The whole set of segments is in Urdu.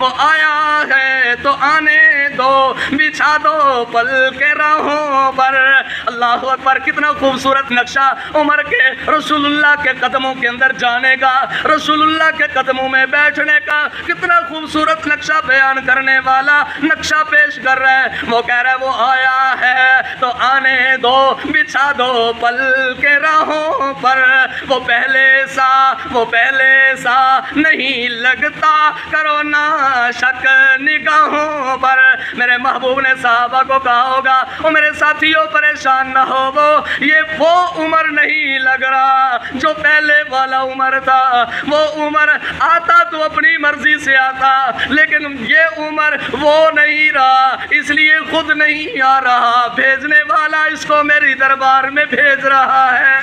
وہ آیا ہے تو آنے دو، بچھا دو پل کے راہوں پر۔ اللہ اکبر، کتنا خوبصورت نقشہ عمر کے رسول اللہ کے قدموں کے اندر جانے کا، رسول اللہ کے قدموں میں بیٹھنے کا، کتنا خوبصورت نقشہ بیان کرنے والا نقشہ پیش کر رہا ہے۔ وہ کہہ رہا ہے وہ آیا ہے تو آنے دو، بچھا دو پل کے راہوں پر۔ وہ پہلے سا نہیں لگتا، کرو نا شک نگاہوں پر۔ میرے محبوب نے صحابہ کو کہا ہوگا او میرے ساتھیوں پریشان نہ ہو، وہ عمر نہیں لگ رہا جو پہلے والا عمر تھا۔ وہ عمر آتا تو اپنی مرضی سے آتا، لیکن یہ عمر وہ نہیں رہا، اس لیے خود نہیں آ رہا، بھیجنے والا اس کو میری دربار میں بھیج رہا ہے،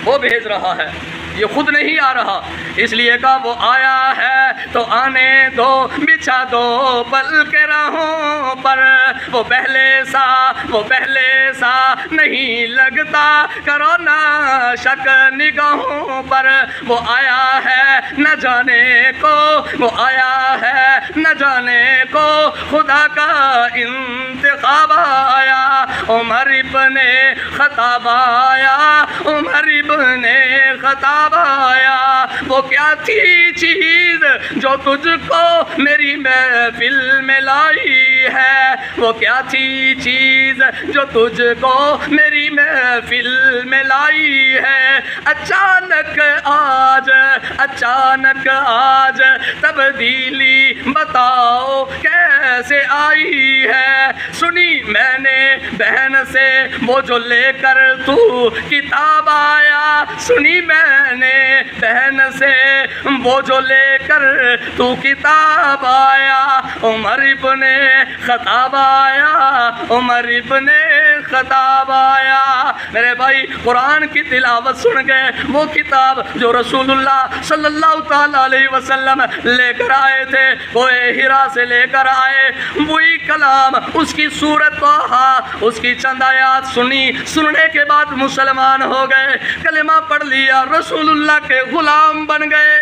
وہ بھیج رہا ہے، یہ خود نہیں آ رہا، اس لیے کہا وہ آیا ہے تو آنے دو، بچھا دو پل کے راہوں پر۔ وہ پہلے سا نہیں لگتا، کرو نا شک نگاہوں پر۔ وہ آیا ہے نہ جانے کو، وہ آیا ہے نہ جانے کو، خدا کا انتخاب آیا، عمر ابن خطاب آیا، عمر ابن خطاب آیا۔ وہ کیا تھی چیز جو تجھ کو میری محفل میں لائی ہے، وہ کیا تھی چیز جو تجھ کو میری محفل میں لائی ہے۔ اچانک آج تبدیلی بتاؤ کیسے آئی ہے۔ سنی میں نے بہن سے وہ جو لے کر تو کتاب آیا، سنی میں نے بہن سے وہ جو لے کر تو کتاب آیا، عمر ابن خطاب آیا، عمر ابن خطاب آیا۔ میرے بھائی قرآن کی تلاوت سن گئے، وہ کتاب جو رسول اللہ صلی اللہ تعالیٰ علیہ وسلم لے کر آئے تھے، کوہ ہرا سے لے کر آئے، وہی کلام، اس کی سورت طٰہٰ، اس کی چند آیات سننے کے بعد مسلمان ہو گئے، کلمہ پڑھ لیا، رسول اللہ کے غلام بن گئے۔